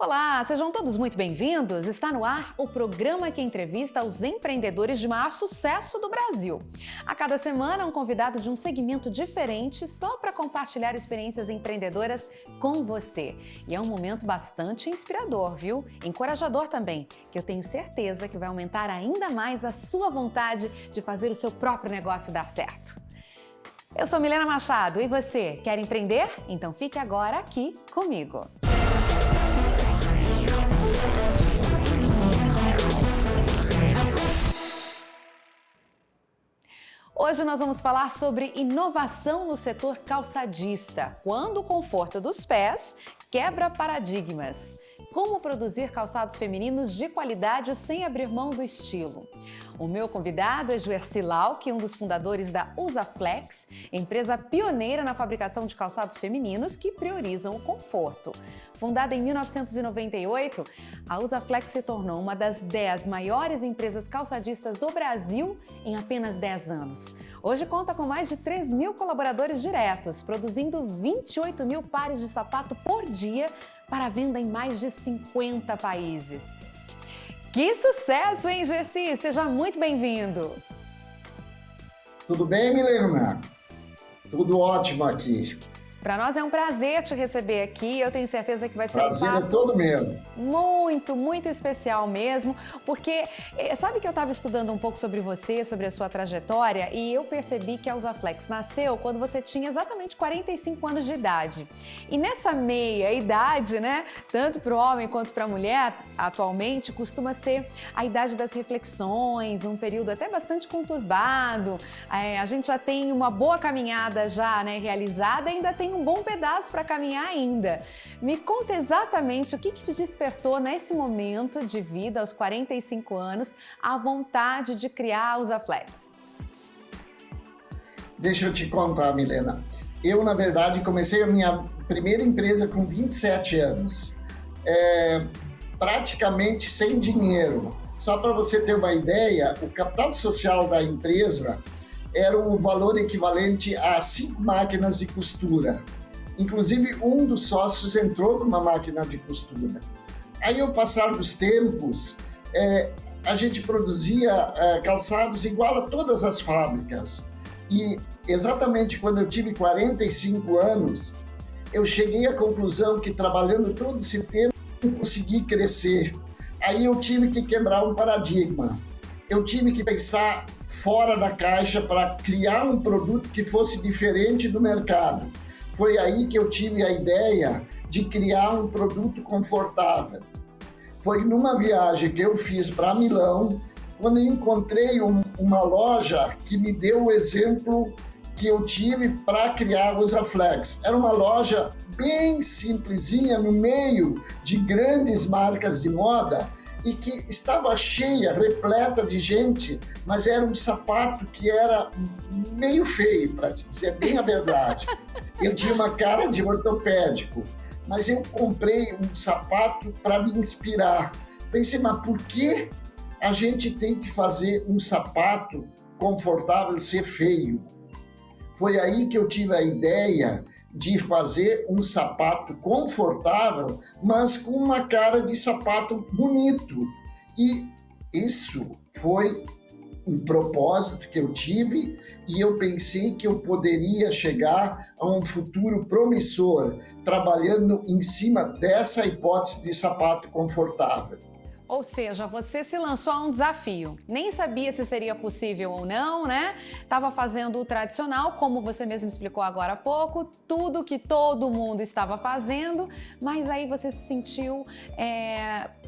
Olá, sejam todos muito bem-vindos. Está no ar o programa que entrevista os empreendedores de maior sucesso do Brasil. A cada semana, um convidado de um segmento diferente só para compartilhar experiências empreendedoras com você. E é um momento bastante inspirador, viu? Encorajador também, que eu tenho certeza que vai aumentar ainda mais a sua vontade de fazer o seu próprio negócio dar certo. Eu sou Milena Machado e você, quer empreender? Então fique agora aqui comigo. Hoje nós vamos falar sobre inovação no setor calçadista, quando o conforto dos pés quebra paradigmas. Como produzir calçados femininos de qualidade sem abrir mão do estilo. O meu convidado é Juercy Lauck, um dos fundadores da Usaflex, empresa pioneira na fabricação de calçados femininos que priorizam o conforto. Fundada em 1998, a Usaflex se tornou uma das 10 maiores empresas calçadistas do Brasil em apenas 10 anos. Hoje conta com mais de 3 mil colaboradores diretos, produzindo 28 mil pares de sapato por dia para venda em mais de 50 países. Que sucesso, hein, Juercy? Seja muito bem-vindo! Tudo bem, Milena? Tudo ótimo aqui. Para nós é um prazer te receber aqui, eu tenho certeza que vai ser prazer um papo é todo meu. Muito especial mesmo, porque sabe que eu estava estudando um pouco sobre você, sobre a sua trajetória, e eu percebi que a Usaflex nasceu quando você tinha exatamente 45 anos de idade. E nessa meia idade, né, tanto para o homem quanto para a mulher, atualmente, costuma ser a idade das reflexões, um período até bastante conturbado, a gente já tem uma boa caminhada já, né, realizada, ainda tem um bom pedaço para caminhar ainda. Me conta exatamente o que te despertou nesse momento de vida, aos 45 anos, a vontade de criar a Usaflex. Deixa eu te contar, Milena. Eu, na verdade, comecei a minha primeira empresa com 27 anos. Praticamente sem dinheiro. Só para você ter uma ideia, o capital social da empresa era o valor equivalente a 5 máquinas de costura. Inclusive, um dos sócios entrou com uma máquina de costura. Aí, ao passar dos tempos, a gente produzia calçados igual a todas as fábricas. E exatamente quando eu tive 45 anos, eu cheguei à conclusão que, trabalhando todo esse tempo, eu consegui crescer. Aí eu tive que quebrar um paradigma. Eu tive que pensar fora da caixa para criar um produto que fosse diferente do mercado. Foi aí que eu tive a ideia de criar um produto confortável. Foi numa viagem que eu fiz para Milão, quando eu encontrei uma loja que me deu o exemplo que eu tive para criar a Usaflex. Era uma loja bem simplesinha no meio de grandes marcas de moda, e que estava cheia, repleta de gente, mas era um sapato que era meio feio, para te dizer bem a verdade. Eu tinha uma cara de ortopédico, mas eu comprei um sapato para me inspirar. Pensei, mas por que a gente tem que fazer um sapato confortável ser feio? Foi aí que eu tive a ideia de fazer um sapato confortável, mas com uma cara de sapato bonito. E isso foi um propósito que eu tive e eu pensei que eu poderia chegar a um futuro promissor, trabalhando em cima dessa hipótese de sapato confortável. Ou seja, você se lançou a um desafio. Nem sabia se seria possível ou não, né? Estava fazendo o tradicional, como você mesmo explicou agora há pouco, tudo que todo mundo estava fazendo, mas aí você se sentiu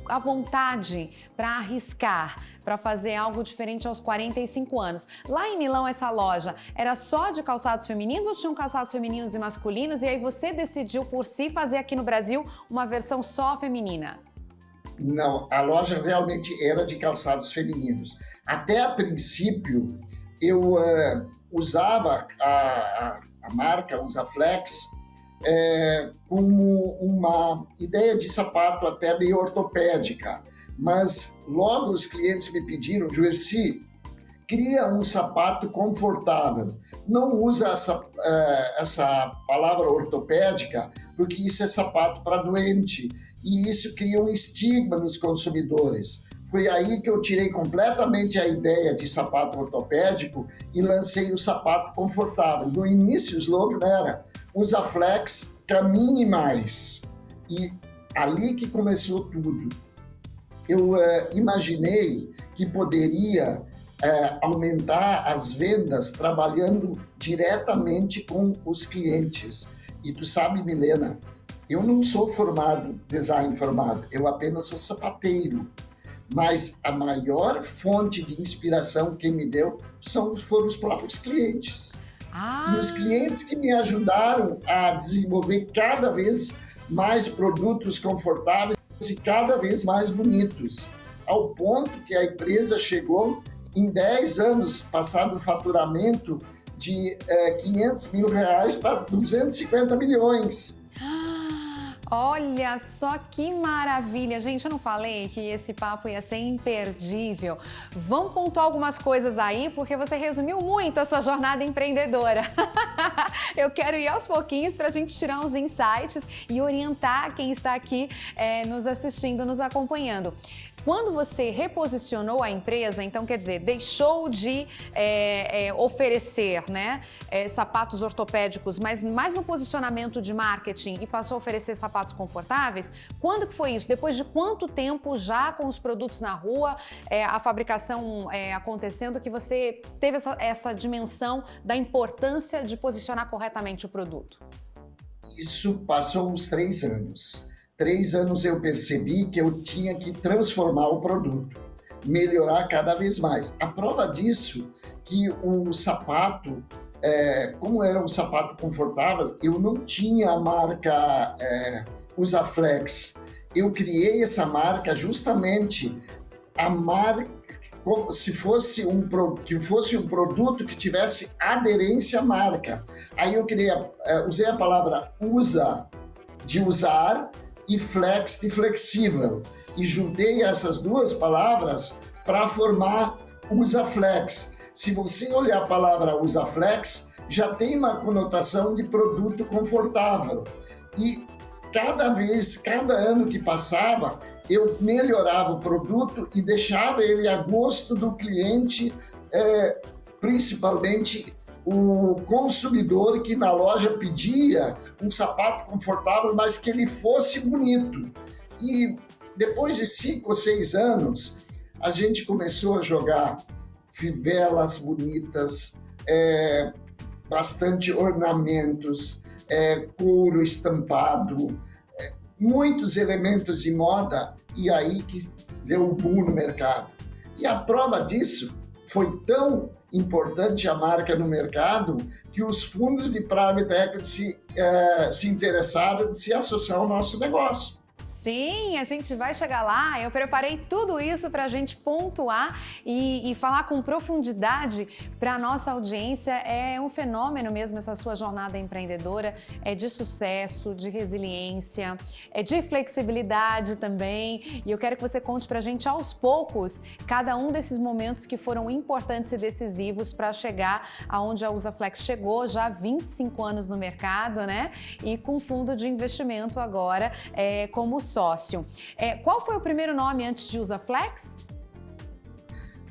à vontade para arriscar, para fazer algo diferente aos 45 anos. Lá em Milão, essa loja era só de calçados femininos ou tinham calçados femininos e masculinos? E aí você decidiu por si fazer aqui no Brasil uma versão só feminina? Não, a loja realmente era de calçados femininos. Até a princípio, eu usava a marca Usaflex como uma ideia de sapato até meio ortopédica. Mas logo os clientes me pediram, Juercy, cria um sapato confortável. Não usa essa palavra ortopédica, porque isso é sapato para doente. e isso cria um estigma nos consumidores. Foi aí que eu tirei completamente a ideia de sapato ortopédico e lancei o sapato confortável. No início o slogan era "Usa Flex, caminhe mais". E ali que começou tudo. Eu imaginei que poderia aumentar as vendas trabalhando diretamente com os clientes. E tu sabe, Milena, eu não sou design formado, eu apenas sou sapateiro. Mas a maior fonte de inspiração que me deu foram os próprios clientes. E os clientes que me ajudaram a desenvolver cada vez mais produtos confortáveis e cada vez mais bonitos, ao ponto que a empresa chegou em 10 anos, passado o faturamento de R$500 mil para 250 milhões. Olha só que maravilha! Gente, eu não falei que esse papo ia ser imperdível. Vamos pontuar algumas coisas aí, porque você resumiu muito a sua jornada empreendedora. Eu quero ir aos pouquinhos para a gente tirar uns insights e orientar quem está aqui nos assistindo, nos acompanhando. Quando você reposicionou a empresa, então quer dizer, deixou de oferecer, né, sapatos ortopédicos, mas mais no posicionamento de marketing e passou a oferecer sapatos confortáveis, quando que foi isso? Depois de quanto tempo já com os produtos na rua, a fabricação acontecendo, que você teve essa dimensão da importância de posicionar corretamente o produto? Isso passou uns 3 anos. 3 anos eu percebi que eu tinha que transformar o produto, melhorar cada vez mais. A prova disso que o sapato, como era um sapato confortável, eu não tinha a marca Usaflex. Eu criei essa marca justamente como se fosse um produto que tivesse aderência à marca. Aí eu usei a palavra usa, de usar, e flex de flexível, e juntei essas duas palavras para formar Usaflex. Se você olhar a palavra Usaflex, já tem uma conotação de produto confortável. E cada ano que passava, eu melhorava o produto e deixava ele a gosto do cliente, principalmente o consumidor que na loja pedia um sapato confortável, mas que ele fosse bonito. E depois de 5 ou 6 anos, a gente começou a jogar fivelas bonitas, bastante ornamentos, couro estampado, muitos elementos de moda, e aí que deu um boom no mercado. E a prova disso foi tão importante a marca no mercado que os fundos de private equity se interessaram em se associar ao nosso negócio. Sim, a gente vai chegar lá. Eu preparei tudo isso para a gente pontuar e falar com profundidade para a nossa audiência. É um fenômeno mesmo essa sua jornada empreendedora, de sucesso, de resiliência, de flexibilidade também. E eu quero que você conte para a gente aos poucos cada um desses momentos que foram importantes e decisivos para chegar aonde a Usaflex chegou, já há 25 anos no mercado, né? E com fundo de investimento agora como sócio. Qual foi o primeiro nome antes de Usaflex?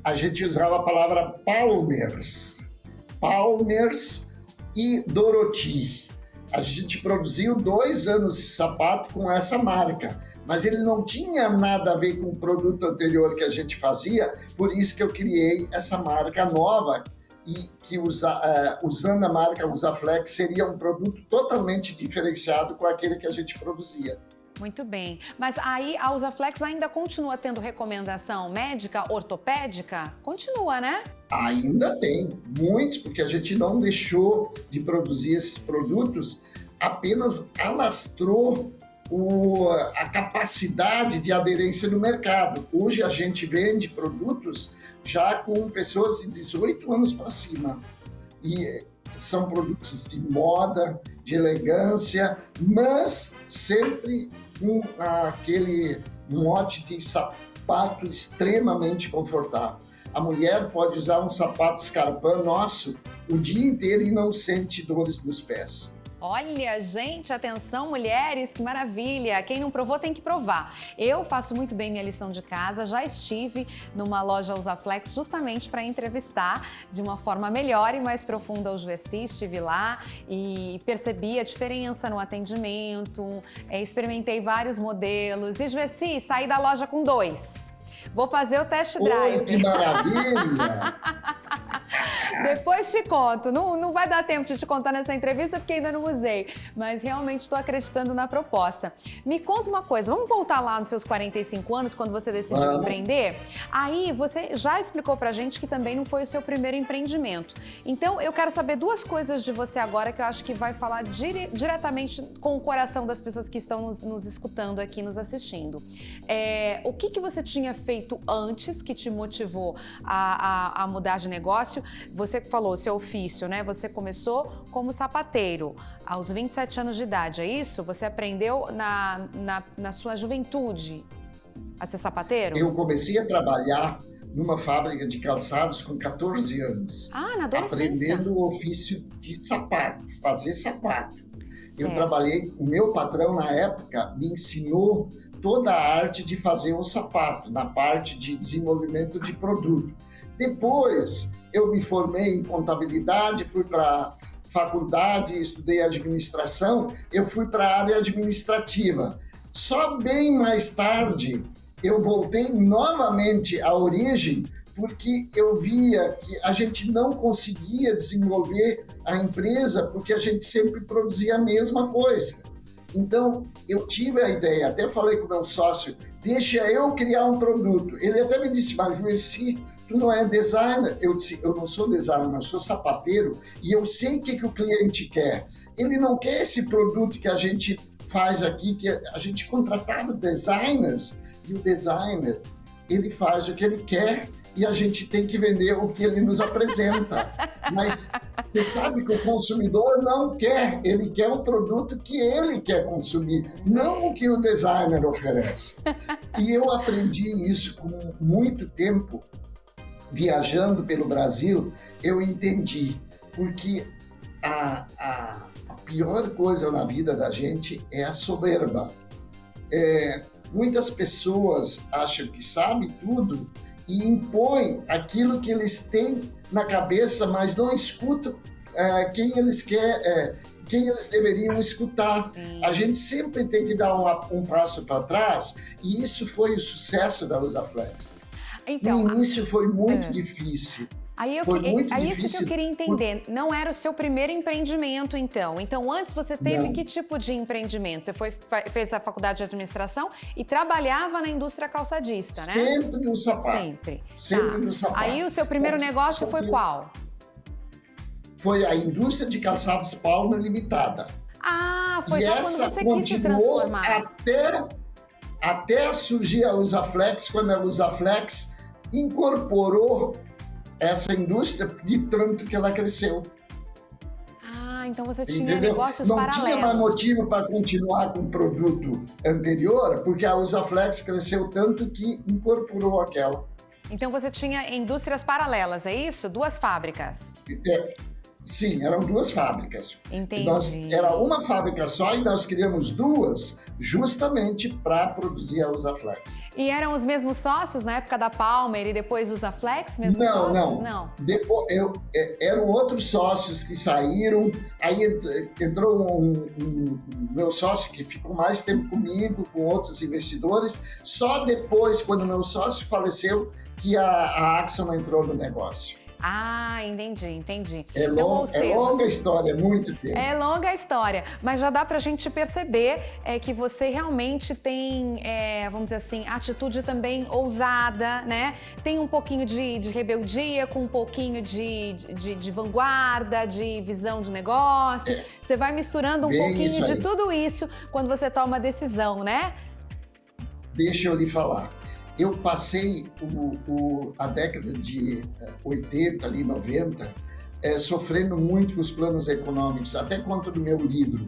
A gente usava a palavra Palmers e Dorothy. A gente produziu 2 anos de sapato com essa marca, mas ele não tinha nada a ver com o produto anterior que a gente fazia, por isso que eu criei essa marca nova e que usando a marca Usaflex seria um produto totalmente diferenciado com aquele que a gente produzia. Muito bem. Mas aí a Usaflex ainda continua tendo recomendação médica, ortopédica? Continua, né? Ainda tem, muitos, porque a gente não deixou de produzir esses produtos, apenas alastrou a capacidade de aderência no mercado. Hoje a gente vende produtos já com pessoas de 18 anos para cima. E são produtos de moda, de elegância, mas sempre com aquele mote de sapato extremamente confortável. A mulher pode usar um sapato Scarpin nosso o dia inteiro e não sente dores nos pés. Olha, gente, atenção, mulheres, que maravilha! Quem não provou tem que provar. Eu faço muito bem minha lição de casa, já estive numa loja Usaflex justamente para entrevistar de uma forma melhor e mais profunda o Juercy. Estive lá e percebi a diferença no atendimento, experimentei vários modelos. E, Juercy, saí da loja com 2. Vou fazer o test drive. Oh, que maravilha! Depois te conto. Não vai dar tempo de te contar nessa entrevista porque ainda não usei. Mas realmente estou acreditando na proposta. Me conta uma coisa. Vamos voltar lá nos seus 45 anos, quando você decidiu empreender? Aí você já explicou pra gente que também não foi o seu primeiro empreendimento. Então eu quero saber 2 coisas de você agora que eu acho que vai falar diretamente com o coração das pessoas que estão nos escutando aqui, nos assistindo. O que você tinha feito antes que te motivou a mudar de negócio? Você falou seu ofício, né? Você começou como sapateiro aos 27 anos de idade, é isso? Você aprendeu na sua juventude a ser sapateiro? Eu comecei a trabalhar numa fábrica de calçados com 14 anos. Ah, na adolescência. Aprendendo o ofício de sapato, fazer sapato. Certo. Eu trabalhei, o meu patrão na época me ensinou toda a arte de fazer um sapato, na parte de desenvolvimento de produto. Depois, eu me formei em contabilidade, fui para a faculdade, estudei administração, eu fui para a área administrativa. Só bem mais tarde, eu voltei novamente à origem, porque eu via que a gente não conseguia desenvolver a empresa, porque a gente sempre produzia a mesma coisa. Então, eu tive a ideia, até falei com o meu sócio, deixa eu criar um produto. Ele até me disse, mas Juercy, tu não é designer? Eu disse, eu não sou designer, eu sou sapateiro e eu sei o que o cliente quer. Ele não quer esse produto que a gente faz aqui, que a gente contratava designers e o designer, ele faz o que ele quer e a gente tem que vender o que ele nos apresenta. Mas você sabe que o consumidor não quer, ele quer um produto que ele quer consumir, não o que o designer oferece. E eu aprendi isso com muito tempo, viajando pelo Brasil, eu entendi, porque a pior coisa na vida da gente é a soberba. Muitas pessoas acham que sabem tudo e impõem aquilo que eles têm na cabeça, mas não escutam quem eles querem, quem eles deveriam escutar. Sim. A gente sempre tem que dar um passo para trás, e isso foi o sucesso da Usaflex. Então, no início foi muito difícil. Aí isso que eu queria entender. Não era o seu primeiro empreendimento, então. Então, antes você teve que tipo de empreendimento? Você fez a faculdade de administração e trabalhava na indústria calçadista, né? Sempre no sapato. Sempre no sapato. Aí o seu primeiro negócio foi qual? Foi a indústria de calçados Palmer Limitada. Ah, foi já quando você quis se transformar. Até surgir a Usaflex, quando a Usaflex incorporou essa indústria de tanto que ela cresceu. Ah, então você tinha negócios paralelos. Não tinha mais motivo para continuar com o produto anterior, porque a Usaflex cresceu tanto que incorporou aquela. Então você tinha indústrias paralelas, é isso? 2 fábricas? Sim, eram 2 fábricas. Entendi. Era uma fábrica só e nós criamos 2 justamente para produzir a Usaflex. E eram os mesmos sócios na época da Palmer e depois Usaflex? Não. Depois, eram outros sócios que saíram, aí entrou um meu sócio que ficou mais tempo comigo, com outros investidores. Só depois, quando meu sócio faleceu, que a Axon entrou no negócio. Ah, entendi. É longa a história, é muito tempo. É longa a história, mas já dá pra gente perceber que você realmente tem, vamos dizer assim, atitude também ousada, né? Tem um pouquinho de rebeldia, com um pouquinho de vanguarda, de visão de negócio. Você vai misturando um pouquinho de tudo isso quando você toma a decisão, né? Deixa eu lhe falar. Eu passei a década de 80, ali, 90, sofrendo muito com os planos econômicos, até conta do meu livro.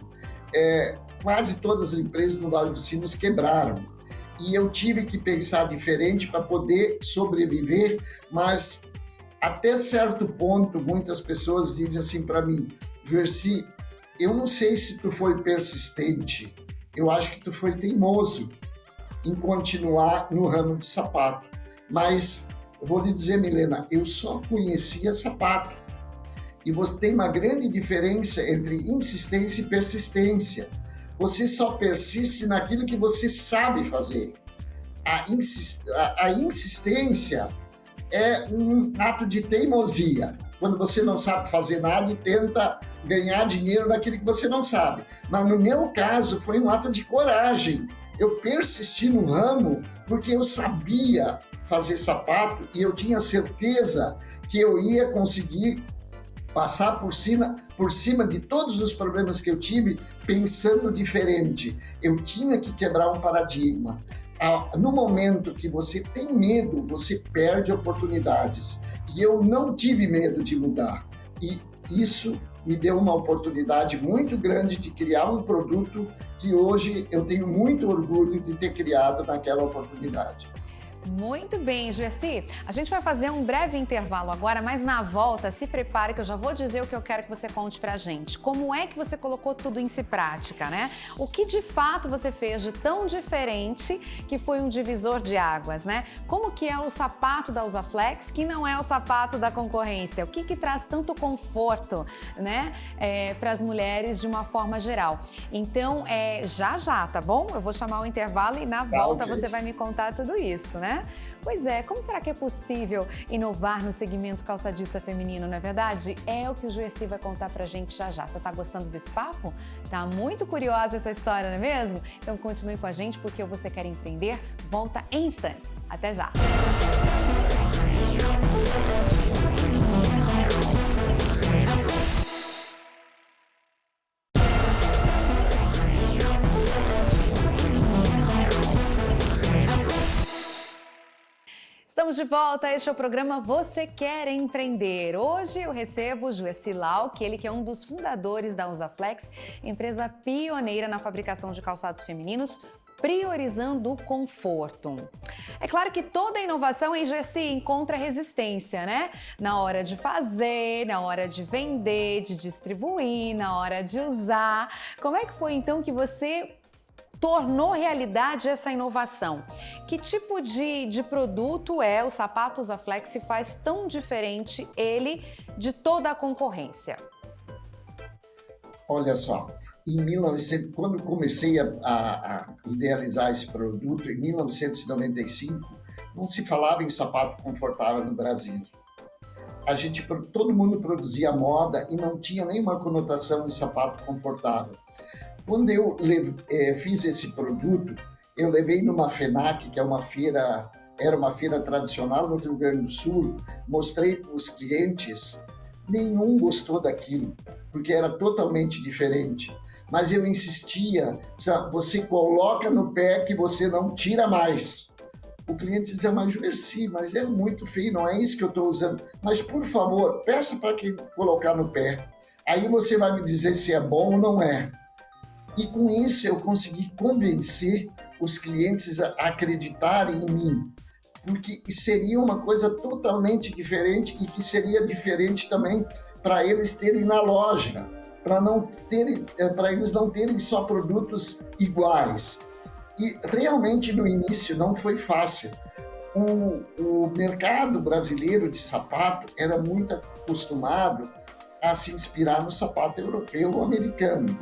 Quase todas as empresas no Vale dos Sinos quebraram. E eu tive que pensar diferente para poder sobreviver, mas até certo ponto, muitas pessoas dizem assim para mim, Juercy, Eu não sei se tu foi persistente, eu acho que tu foi teimoso em continuar no ramo de sapato. Mas eu vou lhe dizer, Milena, eu só conhecia sapato. E você tem uma grande diferença entre insistência e persistência. Você só persiste naquilo que você sabe fazer. A insistência é um ato de teimosia, quando você não sabe fazer nada e tenta ganhar dinheiro naquilo que você não sabe. Mas no meu caso foi um ato de coragem. Eu persisti no ramo porque eu sabia fazer sapato e eu tinha certeza que eu ia conseguir passar por cima de todos os problemas que eu tive pensando diferente. Eu tinha que quebrar um paradigma. No momento que você tem medo, você perde oportunidades. E eu não tive medo de mudar. E isso me deu uma oportunidade muito grande de criar um produto que hoje eu tenho muito orgulho de ter criado naquela oportunidade. Muito bem, Juessi. A gente vai fazer um breve intervalo agora, mas na volta, se prepare que eu já vou dizer o que eu quero que você conte pra gente. Como é que você colocou tudo isso em prática, né? O que de fato você fez de tão diferente que foi um divisor de águas, né? Como que é o sapato da Usaflex que não é o sapato da concorrência? O que traz tanto conforto, né, para as mulheres de uma forma geral? Então, já, tá bom? Eu vou chamar o intervalo e na volta você vai me contar tudo isso, né? Pois é, como será que é possível inovar no segmento calçadista feminino, não é verdade? É o que o Juessi vai contar pra gente já. Você tá gostando desse papo? Tá muito curiosa essa história, não é mesmo? Então continue com a gente porque o Você Quer Empreender volta em instantes. Até já! Estamos de volta, este é o programa Você Quer Empreender. Hoje eu recebo o Juessi Lau, ele que é um dos fundadores da Usaflex, empresa pioneira na fabricação de calçados femininos, priorizando o conforto. É claro que toda inovação em Juessi encontra resistência, né? Na hora de fazer, na hora de vender, de distribuir, na hora de usar. Como é que foi então que você tornou realidade essa inovação? Que tipo de produto é o sapato Usaflex que faz tão diferente ele de toda a concorrência? Olha só, quando comecei a idealizar esse produto, em 1995, não se falava em sapato confortável no Brasil. Todo mundo produzia moda e não tinha nenhuma conotação de sapato confortável. Quando eu fiz esse produto, eu levei numa FENAC, que era uma feira tradicional no Rio Grande do Sul, mostrei para os clientes, nenhum gostou daquilo, porque era totalmente diferente. Mas eu insistia, você coloca no pé que você não tira mais. O cliente dizia, mas Juessi, mas é muito feio, não é isso que eu estou usando. Mas, por favor, peça para quem colocar no pé. Aí você vai me dizer se é bom ou não é. E com isso eu consegui convencer os clientes a acreditarem em mim, porque seria uma coisa totalmente diferente e que seria diferente também para eles terem na loja, para eles não terem só produtos iguais. E realmente no início não foi fácil. O mercado brasileiro de sapato era muito acostumado a se inspirar no sapato europeu ou americano.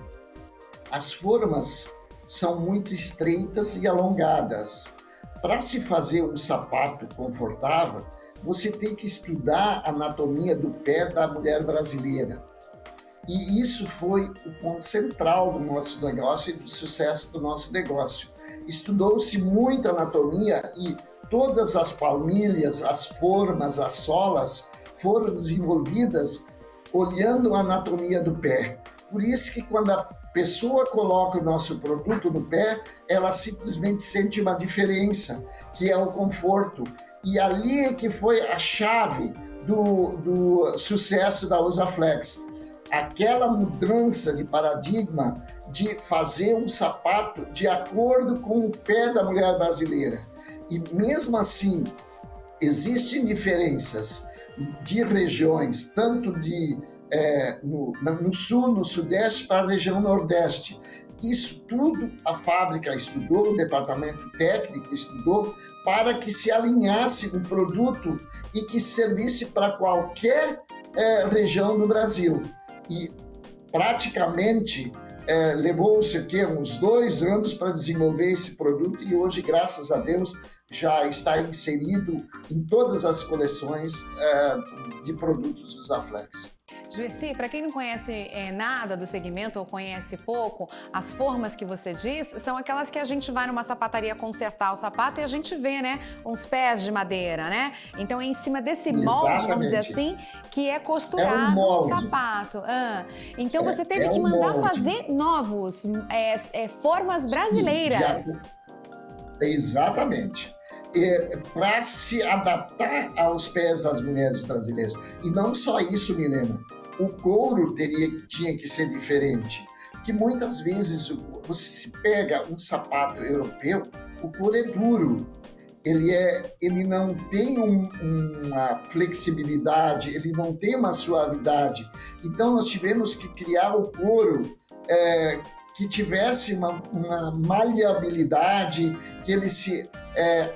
As formas são muito estreitas e alongadas. Para se fazer um sapato confortável, você tem que estudar a anatomia do pé da mulher brasileira. E isso foi o ponto central do nosso negócio e do sucesso do nosso negócio. Estudou-se muito a anatomia e todas as palmilhas, as formas, as solas foram desenvolvidas olhando a anatomia do pé. Por isso que quando a pessoa coloca o nosso produto no pé, ela simplesmente sente uma diferença, que é o conforto. E ali é que foi a chave do sucesso da Usaflex. Aquela mudança de paradigma de fazer um sapato de acordo com o pé da mulher brasileira. E mesmo assim, existem diferenças de regiões, tanto de no sul, no sudeste, para a região nordeste. Isso tudo a fábrica estudou, o departamento técnico estudou, para que se alinhasse um produto e que servisse para qualquer região do Brasil. E praticamente levou-se uns 2 anos para desenvolver esse produto e hoje, graças a Deus, já está inserido em todas as coleções de produtos dos Aflex. Juerci, para quem não conhece nada do segmento ou conhece pouco, as formas que você diz são aquelas que a gente vai numa sapataria consertar o sapato e a gente vê, né, uns pés de madeira, né? Então é em cima desse molde, vamos dizer assim, que é costurado o sapato. Então você teve que mandar fazer novos, formas brasileiras. Exatamente. Para se adaptar aos pés das mulheres brasileiras. E não só isso, Milena. O couro tinha que ser diferente. Que muitas vezes você se pega um sapato europeu, o couro é duro. Ele não tem uma flexibilidade, ele não tem uma suavidade. Então nós tivemos que criar o couro que tivesse uma maleabilidade, que ele se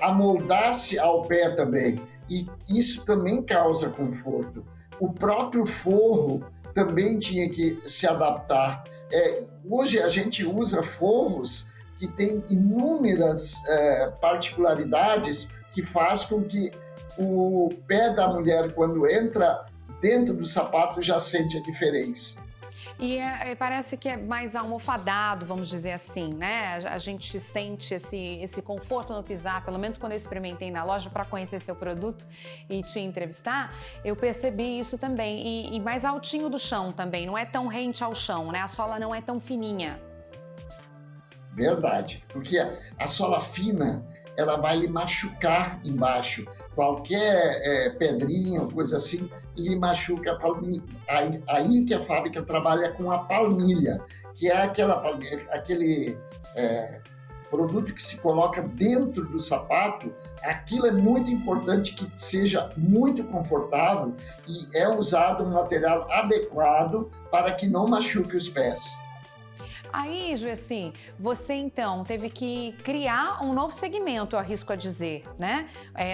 amoldasse ao pé também. E isso também causa conforto. O próprio forro também tinha que se adaptar. Hoje a gente usa forros que têm inúmeras particularidades que faz com que o pé da mulher, quando entra dentro do sapato, já sente a diferença. E parece que é mais almofadado, vamos dizer assim, né? A gente sente esse conforto no pisar, pelo menos quando eu experimentei na loja para conhecer seu produto e te entrevistar, eu percebi isso também. E mais altinho do chão também, não é tão rente ao chão, né? A sola não é tão fininha. Verdade, porque a sola fina, ela vai lhe machucar embaixo. Qualquer pedrinha ou coisa assim, lhe machuca a palmilha. Aí que a fábrica trabalha com a palmilha, que é aquele produto que se coloca dentro do sapato. Aquilo é muito importante que seja muito confortável e é usado um material adequado para que não machuque os pés. Aí, Juerci, você então teve que criar um novo segmento, eu arrisco a dizer, né?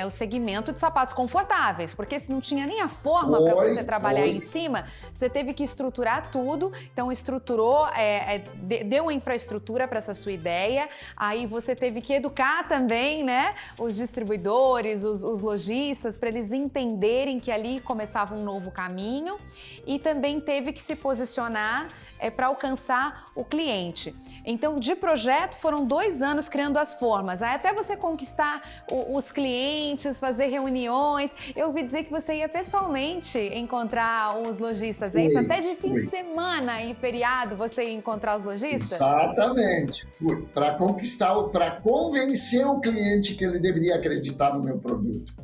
O segmento de sapatos confortáveis, porque se não tinha nem a forma para você trabalhar em cima, você teve que estruturar tudo. Então, estruturou, deu uma infraestrutura para essa sua ideia. Aí você teve que educar também, né? Os distribuidores, os lojistas, para eles entenderem que ali começava um novo caminho. E também teve que se posicionar para alcançar o cliente. Então, de projeto, foram 2 anos criando as formas. Aí até você conquistar os clientes, fazer reuniões. Eu ouvi dizer que você ia pessoalmente encontrar os lojistas, é isso? Até de fim de semana e feriado você ia encontrar os lojistas? Exatamente. Fui para para convencer o cliente que ele deveria acreditar no meu produto.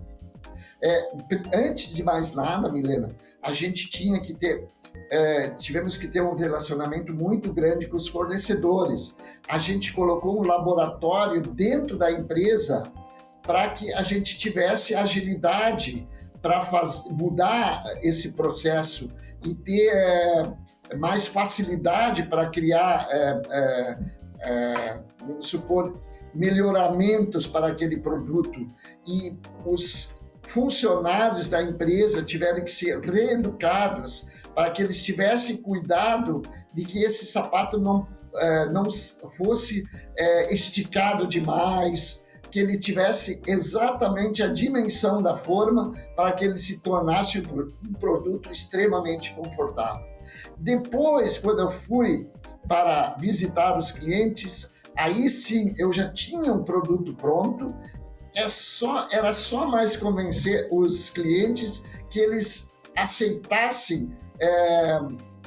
Antes de mais nada, Milena, a gente tivemos que ter um relacionamento muito grande com os fornecedores. A gente colocou um laboratório dentro da empresa para que a gente tivesse agilidade para mudar esse processo e ter mais facilidade para criar, vamos supor, melhoramentos para aquele produto. E os funcionários da empresa tiveram que ser reeducados para que eles tivessem cuidado de que esse sapato não fosse esticado demais, que ele tivesse exatamente a dimensão da forma para que ele se tornasse um produto extremamente confortável. Depois, quando eu fui para visitar os clientes, aí sim eu já tinha um produto pronto. Era só mais convencer os clientes que eles aceitassem,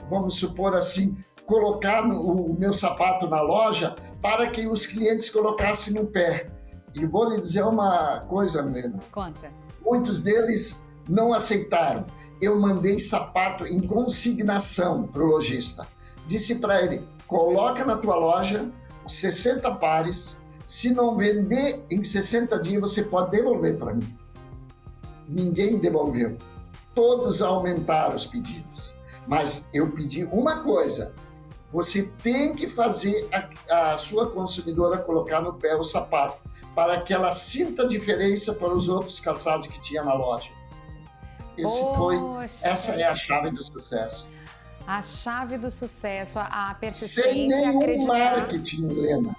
vamos supor assim, colocar o meu sapato na loja para que os clientes colocassem no pé. E vou lhe dizer uma coisa, Milena. Conta. Muitos deles não aceitaram. Eu mandei sapato em consignação para o lojista. Disse para ele, coloca na tua loja 60 pares. Se não vender em 60 dias, você pode devolver para mim. Ninguém devolveu. Todos aumentaram os pedidos. Mas eu pedi uma coisa: você tem que fazer a sua consumidora colocar no pé o sapato, para que ela sinta a diferença para os outros calçados que tinha na loja. Essa é a chave do sucesso. A chave do sucesso, a persistência, sem nenhum acreditar. Marketing, Helena.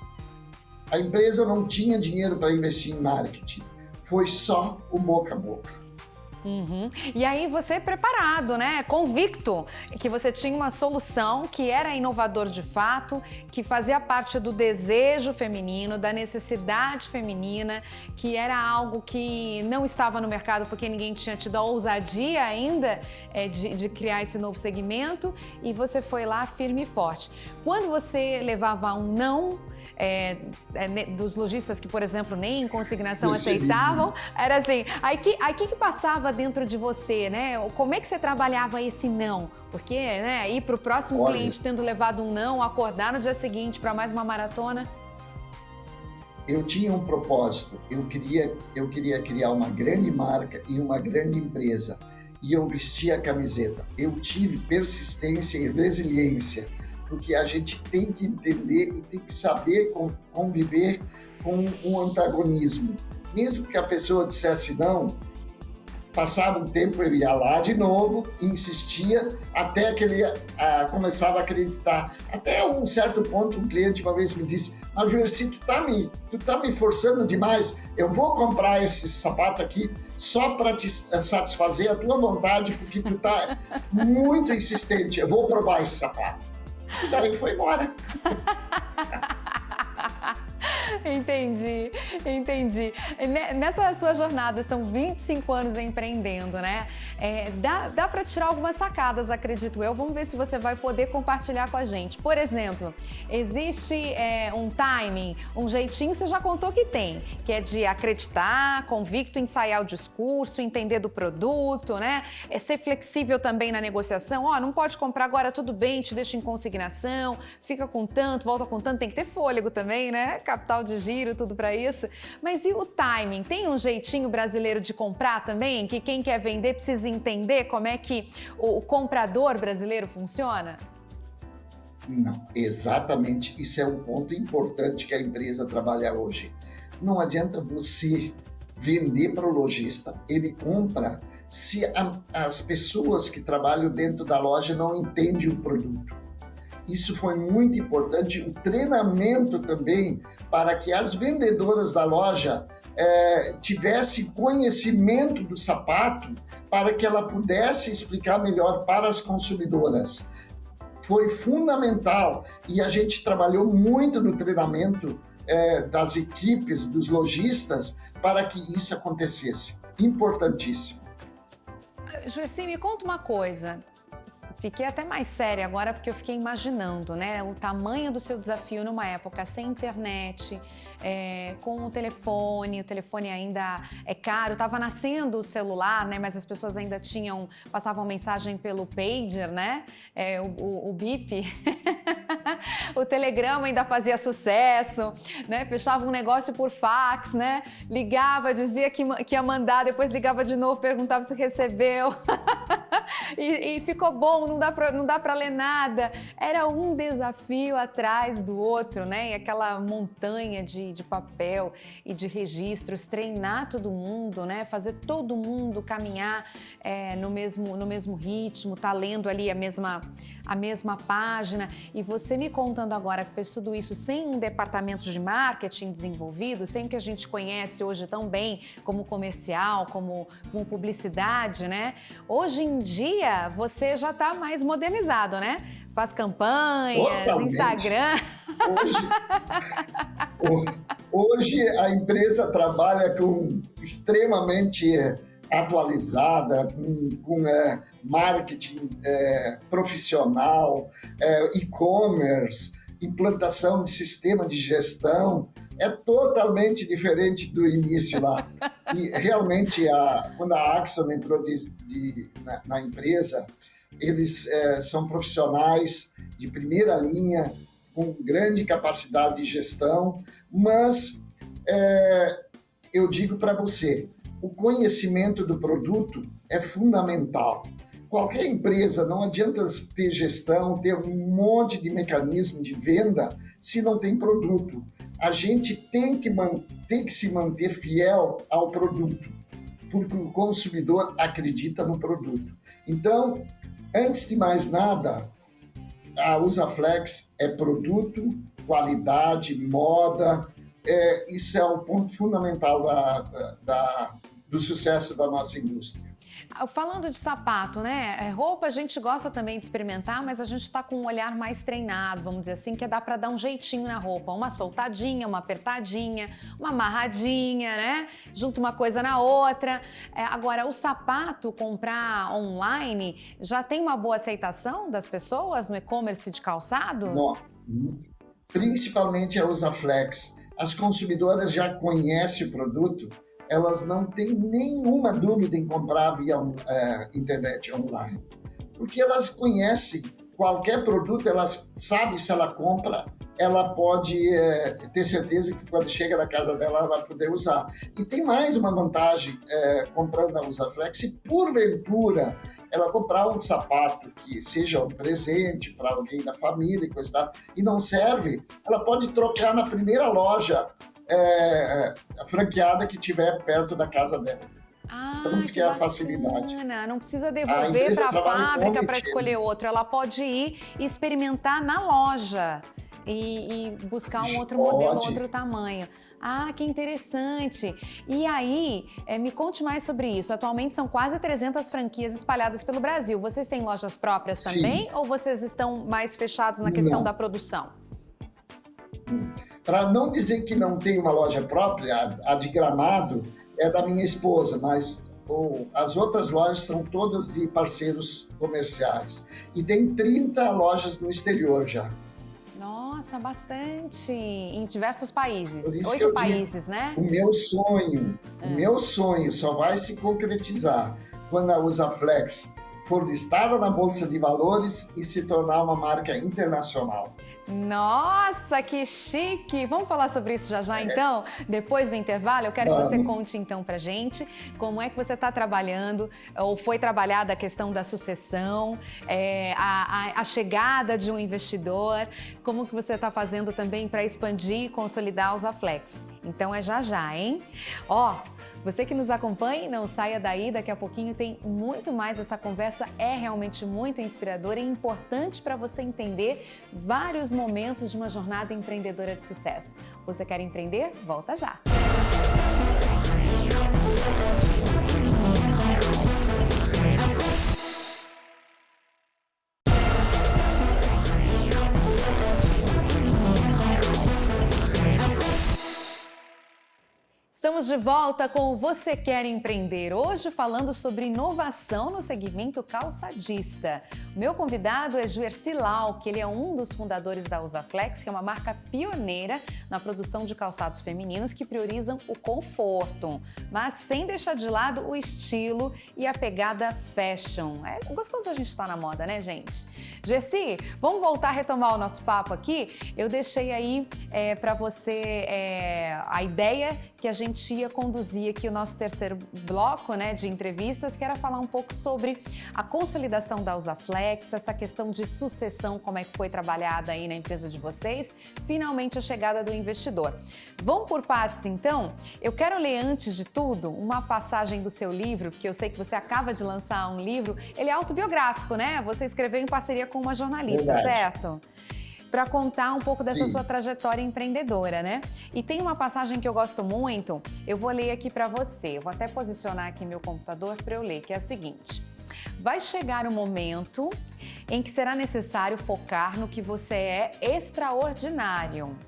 A empresa não tinha dinheiro para investir em marketing. Foi só o boca a boca. Uhum. E aí você preparado, né? Convicto que você tinha uma solução que era inovador de fato, que fazia parte do desejo feminino, da necessidade feminina, que era algo que não estava no mercado porque ninguém tinha tido a ousadia ainda de criar esse novo segmento, e você foi lá firme e forte. Quando você levava um não, dos lojistas que, por exemplo, nem em consignação aceitavam, era assim, aí que passava dentro de você, né? Como é que você trabalhava esse não? Porque, né, ir para o próximo cliente tendo levado um não, acordar no dia seguinte para mais uma maratona? Eu tinha um propósito, eu queria criar uma grande marca e uma grande empresa, e eu vestia a camiseta. Eu tive persistência e resiliência, porque a gente tem que entender e tem que saber conviver com um antagonismo. Mesmo que a pessoa dissesse não, passava um tempo, eu ia lá de novo e insistia até que ele começava a acreditar. Até um certo ponto, um cliente uma vez me disse: mas Juerci, tu tá me forçando demais, eu vou comprar esse sapato aqui só para te satisfazer a tua vontade, porque tu tá muito insistente, eu vou provar esse sapato. E daí foi embora. Entendi. Nessa sua jornada, são 25 anos empreendendo, né? Dá para tirar algumas sacadas, acredito eu. Vamos ver se você vai poder compartilhar com a gente. Por exemplo, existe um timing, um jeitinho, você já contou que tem, que é de acreditar, convicto, ensaiar o discurso, entender do produto, né? Ser flexível também na negociação. Não pode comprar agora, tudo bem, te deixa em consignação, fica com tanto, volta com tanto, tem que ter fôlego também, né? Capital de giro, tudo para isso. Mas e o timing? Tem um jeitinho brasileiro de comprar também? Que quem quer vender precisa entender como é que o comprador brasileiro funciona? Não, exatamente. Isso é um ponto importante que a empresa trabalha hoje. Não adianta você vender para o lojista, ele compra se as pessoas que trabalham dentro da loja não entendem o produto. Isso foi muito importante, o treinamento também, para que as vendedoras da loja tivessem conhecimento do sapato, para que ela pudesse explicar melhor para as consumidoras. Foi fundamental, e a gente trabalhou muito no treinamento das equipes, dos lojistas, para que isso acontecesse. Importantíssimo. Juerci, me conta uma coisa. Fiquei até mais séria agora porque eu fiquei imaginando, né, o tamanho do seu desafio numa época sem internet, com o telefone ainda é caro, estava nascendo o celular, né, mas as pessoas ainda passavam mensagem pelo pager, né, o bip, o telegrama ainda fazia sucesso, né, fechava um negócio por fax, né, ligava, dizia que ia mandar, depois ligava de novo, perguntava se recebeu, e ficou bom, não dá para ler nada. Era um desafio atrás do outro, né? E aquela montanha de papel e de registros, treinar todo mundo, né? Fazer todo mundo caminhar no mesmo ritmo, tá lendo ali a mesma página. E você me contando agora que fez tudo isso sem um departamento de marketing desenvolvido, sem o que a gente conhece hoje tão bem como comercial, como publicidade, né? Hoje em dia você já está mais modernizado, né? Faz campanhas, totalmente. Instagram. Hoje a empresa trabalha extremamente atualizada, com marketing profissional, e-commerce, implantação de sistema de gestão. É totalmente diferente do início lá. E realmente, quando a Axon entrou na empresa, eles são profissionais de primeira linha, com grande capacidade de gestão, mas eu digo para você, o conhecimento do produto é fundamental. qualquer empresa, não adianta ter gestão, ter um monte de mecanismo de venda se não tem produto. A gente tem que se manter fiel ao produto, porque o consumidor acredita no produto. Então, antes de mais nada, a Usaflex é produto, qualidade, moda, isso é o ponto fundamental do sucesso da nossa indústria. Falando de sapato, né? Roupa a gente gosta também de experimentar, mas a gente está com um olhar mais treinado, vamos dizer assim, que dá para dar um jeitinho na roupa. Uma soltadinha, uma apertadinha, uma amarradinha, né? Junta uma coisa na outra. Agora, o sapato, comprar online, já tem uma boa aceitação das pessoas no e-commerce de calçados? Nossa, principalmente a Usaflex. As consumidoras já conhecem o produto, elas não têm nenhuma dúvida em comprar via internet online, porque elas conhecem qualquer produto, elas sabem se ela compra, ela pode ter certeza que quando chega na casa dela, ela vai poder usar. E tem mais uma vantagem comprando na Usaflex: se porventura ela comprar um sapato que seja um presente para alguém da família e coisa tal, e não serve, ela pode trocar na primeira loja a franqueada que tiver perto da casa dela. Então, que é a facilidade. Não precisa devolver para a fábrica para escolher outro. Ela pode ir e experimentar na loja e buscar um outro modelo, outro tamanho. Ah, que interessante! E aí, me conte mais sobre isso. Atualmente são quase 300 franquias espalhadas pelo Brasil. Vocês têm lojas próprias também? Ou vocês estão mais fechados na questão da produção? Para não dizer que não tem uma loja própria, a de Gramado é da minha esposa, mas as outras lojas são todas de parceiros comerciais. E tem 30 lojas no exterior já. Nossa, bastante! Em diversos países. 8 países, né? O meu sonho só vai se concretizar quando a Usaflex for listada na Bolsa de Valores e se tornar uma marca internacional. Nossa, que chique! Vamos falar sobre isso já, então? Depois do intervalo, eu quero que você conte, então, pra gente como é que você está trabalhando, ou foi trabalhada a questão da sucessão, a chegada de um investidor, como que você está fazendo também para expandir e consolidar a Usaflex. Então é já, hein? Você que nos acompanha, não saia daí, daqui a pouquinho tem muito mais. Essa conversa é realmente muito inspiradora e importante para você entender vários momentos de uma jornada empreendedora de sucesso. Você quer empreender? Volta já! Estamos de volta com o Você Quer Empreender, hoje falando sobre inovação no segmento calçadista. O meu convidado é Juercy Lau, que ele é um dos fundadores da Usaflex, que é uma marca pioneira na produção de calçados femininos que priorizam o conforto, mas sem deixar de lado o estilo e a pegada fashion. É gostoso a gente estar na moda, né, gente? Juercy, vamos voltar a retomar o nosso papo aqui? Eu deixei aí para você a ideia que a gente ia conduzir aqui o nosso terceiro bloco, né, de entrevistas, que era falar um pouco sobre a consolidação da Usaflex, essa questão de sucessão, como é que foi trabalhada aí na empresa de vocês, finalmente a chegada do investidor. Vamos por partes, então? Eu quero ler, antes de tudo, uma passagem do seu livro, porque eu sei que você acaba de lançar um livro, ele é autobiográfico, né? Você escreveu em parceria com uma jornalista, certo? Para contar um pouco dessa sua trajetória empreendedora, né? E tem uma passagem que eu gosto muito, eu vou ler aqui para você. Eu vou até posicionar aqui meu computador para eu ler, que é a seguinte: vai chegar o momento em que será necessário focar no que você é extraordinário,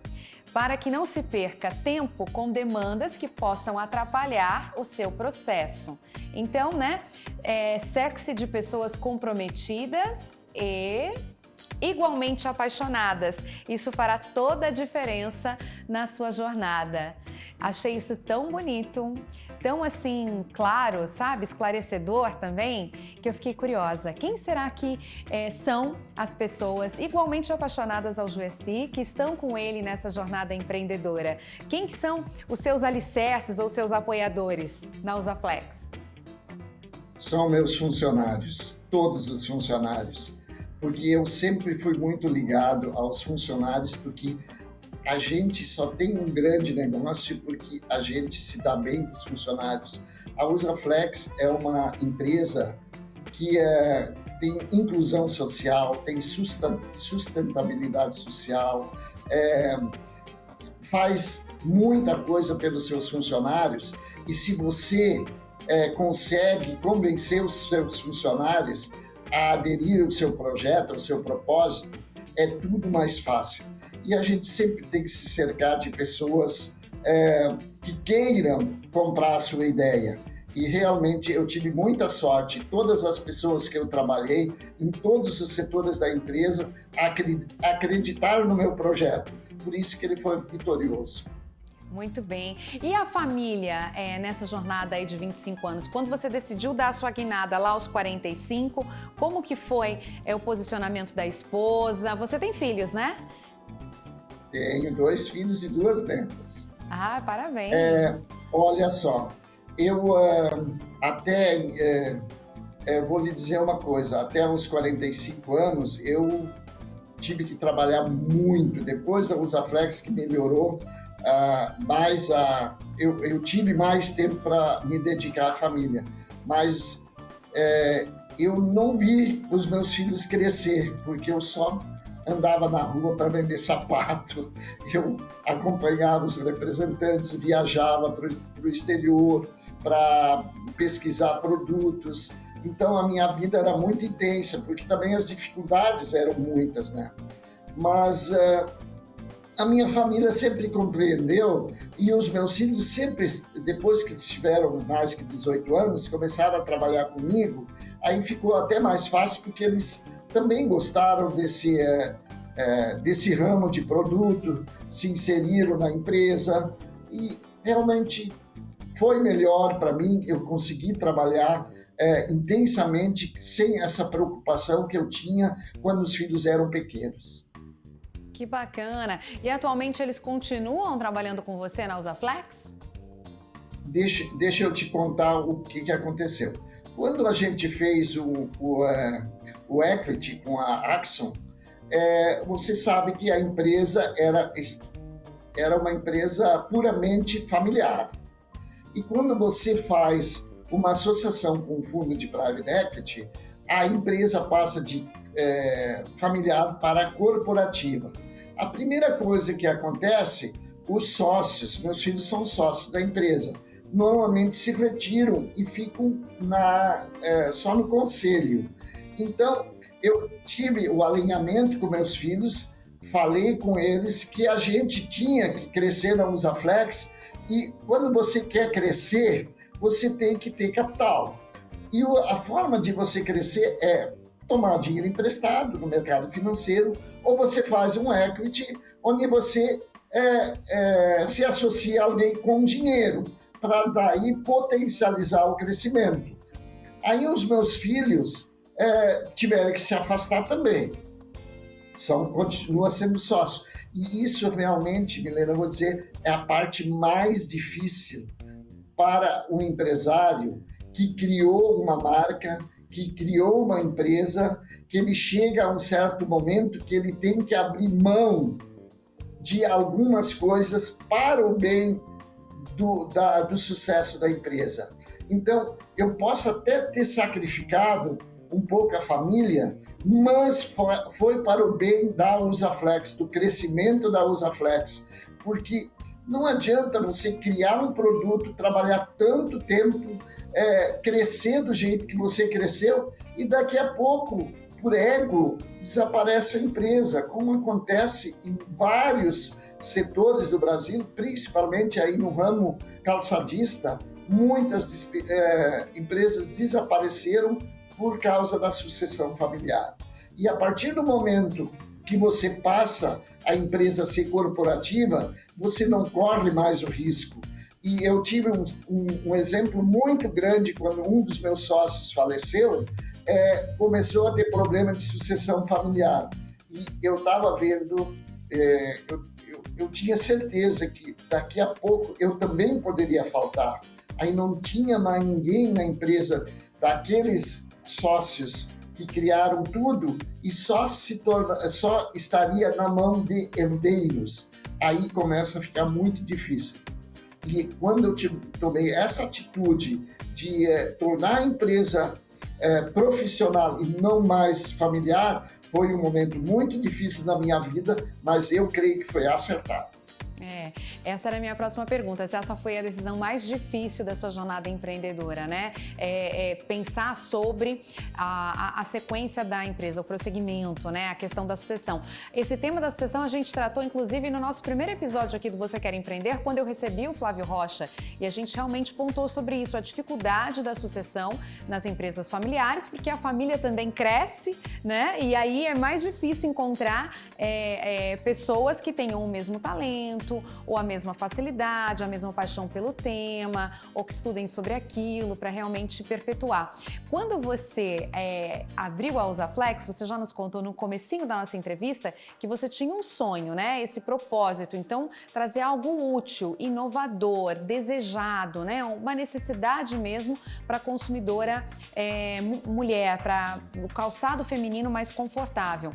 para que não se perca tempo com demandas que possam atrapalhar o seu processo. Então, né, cerque-se de pessoas comprometidas e igualmente apaixonadas. Isso fará toda a diferença na sua jornada. Achei isso tão bonito, tão assim, claro, sabe? Esclarecedor também, que eu fiquei curiosa. Quem será que são as pessoas igualmente apaixonadas ao Juercy, que estão com ele nessa jornada empreendedora? Quem que são os seus alicerces ou seus apoiadores na Usaflex? São meus funcionários, todos os funcionários, porque eu sempre fui muito ligado aos funcionários, porque a gente só tem um grande negócio porque a gente se dá bem com os funcionários. A Usaflex é uma empresa que tem inclusão social, tem sustentabilidade social, faz muita coisa pelos seus funcionários, e se você consegue convencer os seus funcionários a aderir ao seu projeto, ao seu propósito, é tudo mais fácil. E a gente sempre tem que se cercar de pessoas que queiram comprar a sua ideia. E realmente eu tive muita sorte, todas as pessoas que eu trabalhei, em todos os setores da empresa, acreditaram no meu projeto. Por isso que ele foi vitorioso. Muito bem. E a família, nessa jornada aí de 25 anos, quando você decidiu dar a sua guinada lá aos 45, como que foi o posicionamento da esposa? Você tem filhos, né? Tenho 2 filhos e 2 netas. Ah, parabéns. Olha só, eu vou lhe dizer uma coisa, até os 45 anos eu tive que trabalhar muito, depois da Usaflex que melhorou, mas eu tive mais tempo para me dedicar à família, mas eu não vi os meus filhos crescer, porque eu só andava na rua para vender sapato, eu acompanhava os representantes, viajava para o exterior para pesquisar produtos, então a minha vida era muito intensa, porque também as dificuldades eram muitas, né? Mas a minha família sempre compreendeu, e os meus filhos sempre, depois que tiveram mais que 18 anos, começaram a trabalhar comigo, aí ficou até mais fácil, porque eles também gostaram desse ramo de produto, se inseriram na empresa, e realmente foi melhor para mim, eu consegui trabalhar intensamente, sem essa preocupação que eu tinha quando os filhos eram pequenos. Que bacana! E atualmente eles continuam trabalhando com você na Usaflex? Deixa eu te contar o que aconteceu. Quando a gente fez o equity com a Axon, você sabe que a empresa era uma empresa puramente familiar. E quando você faz uma associação com um fundo de private equity, a empresa passa de familiar para corporativa. A primeira coisa que acontece, os sócios, meus filhos são sócios da empresa, normalmente se retiram e ficam só no conselho. Então, eu tive o alinhamento com meus filhos, falei com eles que a gente tinha que crescer na Usaflex, e quando você quer crescer, você tem que ter capital. E a forma de você crescer é tomar dinheiro emprestado no mercado financeiro, ou você faz um equity, onde você se associa a alguém com dinheiro, para daí potencializar o crescimento. Aí os meus filhos tiveram que se afastar também, continua sendo sócio. E isso realmente, Milena, eu vou dizer, é a parte mais difícil para um empresário que criou uma marca, que criou uma empresa, que ele chega a um certo momento que ele tem que abrir mão de algumas coisas para o bem do sucesso da empresa. Então, eu posso até ter sacrificado um pouco a família, mas foi para o bem da Usaflex, do crescimento da Usaflex, porque não adianta você criar um produto, trabalhar tanto tempo, crescer do jeito que você cresceu, e daqui a pouco, por ego, desaparece a empresa, como acontece em vários setores do Brasil, principalmente aí no ramo calçadista. Muitas empresas desapareceram por causa da sucessão familiar. E a partir do momento que você passa a empresa a ser corporativa, você não corre mais o risco. E eu tive um exemplo muito grande quando um dos meus sócios faleceu, começou a ter problema de sucessão familiar. E eu estava vendo, eu tinha certeza que daqui a pouco eu também poderia faltar. Aí não tinha mais ninguém na empresa daqueles sócios que criaram tudo e só estaria na mão de herdeiros. Aí começa a ficar muito difícil. E quando eu tomei essa atitude de tornar a empresa profissional e não mais familiar, foi um momento muito difícil na minha vida, mas eu creio que foi acertado. Essa era a minha próxima pergunta. Se essa foi a decisão mais difícil da sua jornada empreendedora, né? Pensar sobre a sequência da empresa, o prosseguimento, né? A questão da sucessão. Esse tema da sucessão a gente tratou, inclusive, no nosso primeiro episódio aqui do Você Quer Empreender, quando eu recebi o Flávio Rocha, e a gente realmente pontuou sobre isso, a dificuldade da sucessão nas empresas familiares, porque a família também cresce, né? E aí é mais difícil encontrar pessoas que tenham o mesmo talento, ou a mesma facilidade, a mesma paixão pelo tema, ou que estudem sobre aquilo para realmente perpetuar. Quando você abriu a Usaflex, você já nos contou no comecinho da nossa entrevista que você tinha um sonho, né? Esse propósito, então trazer algo útil, inovador, desejado, né? Uma necessidade mesmo para a consumidora mulher, para o calçado feminino mais confortável.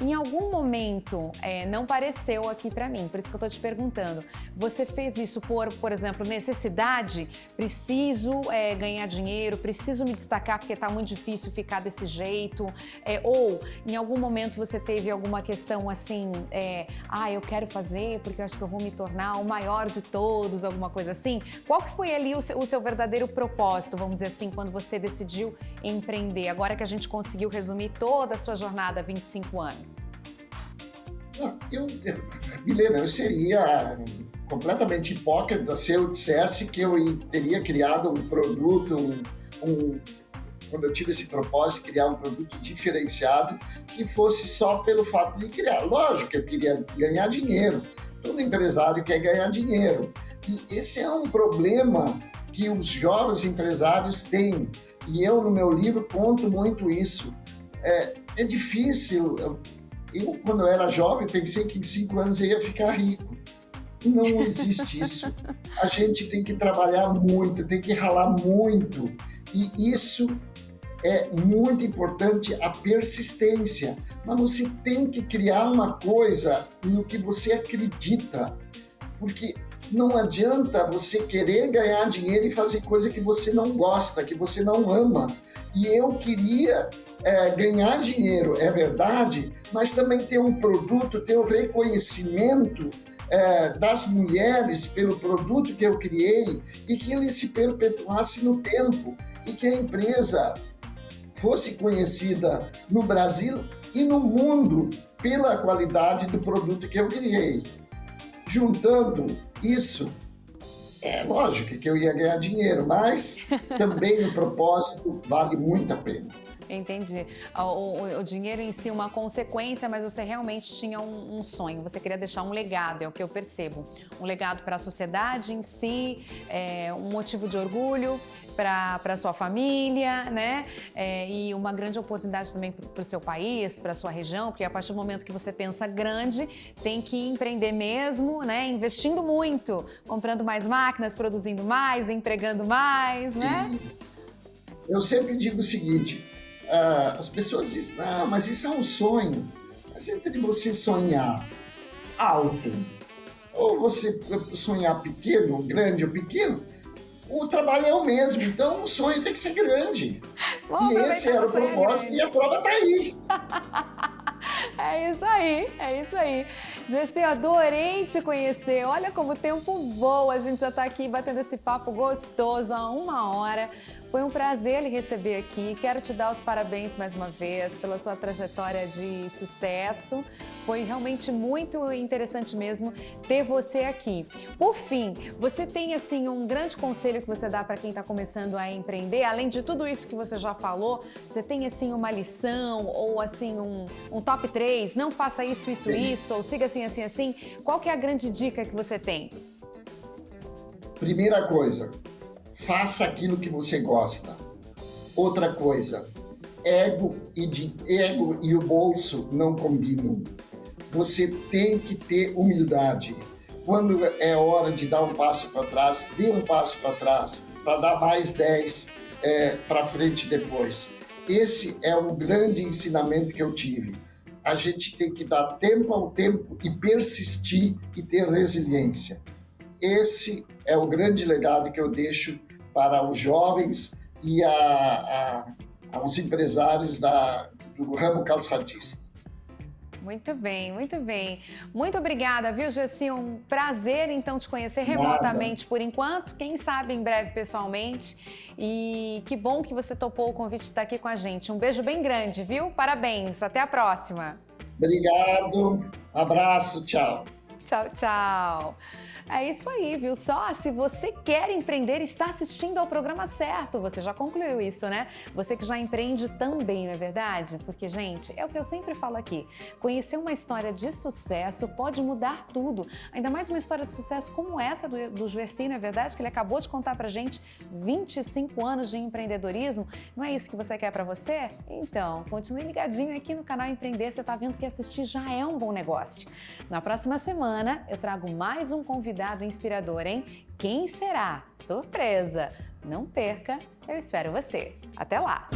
Em algum momento, não pareceu aqui para mim, por isso que eu estou te perguntando, você fez isso por exemplo, necessidade? Preciso ganhar dinheiro, preciso me destacar porque está muito difícil ficar desse jeito? Ou em algum momento você teve alguma questão assim, eu quero fazer porque eu acho que eu vou me tornar o maior de todos, alguma coisa assim? Qual que foi ali o seu verdadeiro propósito, vamos dizer assim, quando você decidiu empreender? Agora que a gente conseguiu resumir toda a sua jornada há 25 anos. Milena, eu seria completamente hipócrita se eu dissesse que eu teria criado um produto, quando eu tive esse propósito de criar um produto diferenciado que fosse só pelo fato de criar. Lógico que eu queria ganhar dinheiro, todo empresário quer ganhar dinheiro. E esse é um problema que os jovens empresários têm, e eu no meu livro conto muito isso. É difícil. Eu, quando eu era jovem, pensei que em 5 anos eu ia ficar rico. Não existe isso. A gente tem que trabalhar muito, tem que ralar muito. E isso é muito importante, a persistência. Mas você tem que criar uma coisa no que você acredita. Porque não adianta você querer ganhar dinheiro e fazer coisa que você não gosta, que você não ama. E eu queria ganhar dinheiro, é verdade, mas também ter um produto, ter o reconhecimento das mulheres pelo produto que eu criei e que ele se perpetuasse no tempo e que a empresa fosse conhecida no Brasil e no mundo pela qualidade do produto que eu criei. Juntando isso, é lógico que eu ia ganhar dinheiro, mas também o propósito vale muito a pena. Entendi. O dinheiro em si é uma consequência, mas você realmente tinha um sonho, você queria deixar um legado, é o que eu percebo. Um legado para a sociedade em si, um motivo de orgulho para a sua família, né? E uma grande oportunidade também para o seu país, para a sua região, porque a partir do momento que você pensa grande, tem que empreender mesmo, né? Investindo muito, comprando mais máquinas, produzindo mais, empregando mais, né? Eu sempre digo o seguinte, as pessoas dizem, não, mas isso é um sonho. Mas entre você sonhar alto ou você sonhar pequeno, grande ou pequeno, o trabalho é o mesmo, então o sonho tem que ser grande. E esse era o propósito e a prova está aí. É isso aí. Jessi, adorei te conhecer. Olha como o tempo voa, a gente já está aqui batendo esse papo gostoso há 1 hora. Foi um prazer lhe receber aqui. Quero te dar os parabéns mais uma vez pela sua trajetória de sucesso. Foi realmente muito interessante mesmo ter você aqui. Por fim, você tem assim um grande conselho que você dá para quem está começando a empreender? Além de tudo isso que você já falou, você tem assim uma lição ou assim um top 3? Não faça isso, ou siga assim. Qual que é a grande dica que você tem? Primeira coisa, faça aquilo que você gosta. Outra coisa, ego e o bolso não combinam. Você tem que ter humildade. Quando é hora de dar um passo para trás, dê um passo para trás para dar mais 10. para frente depois. Esse é um grande ensinamento que eu tive. A gente tem que dar tempo ao tempo e persistir e ter resiliência. Esse é o grande legado que eu deixo para os jovens e aos empresários do ramo calçadista. Muito bem, muito bem. Muito obrigada, viu, Gessi? Um prazer, então, te conhecer remotamente por enquanto. Quem sabe em breve pessoalmente. E que bom que você topou o convite de estar aqui com a gente. Um beijo bem grande, viu? Parabéns. Até a próxima. Obrigado. Abraço. Tchau. Tchau, tchau. É isso aí, viu? Só se você quer empreender, está assistindo ao programa certo. Você já concluiu isso, né? Você que já empreende também, não é verdade? Porque, gente, é o que eu sempre falo aqui. Conhecer uma história de sucesso pode mudar tudo. Ainda mais uma história de sucesso como essa do Gessi, não é verdade? Que ele acabou de contar pra gente 25 anos de empreendedorismo. Não é isso que você quer pra você? Então, continue ligadinho aqui no canal Empreender. Você tá vendo que assistir já é um bom negócio. Na próxima semana, eu trago mais um convidado inspirador, hein? Quem será? Surpresa! Não perca, eu espero você. Até lá!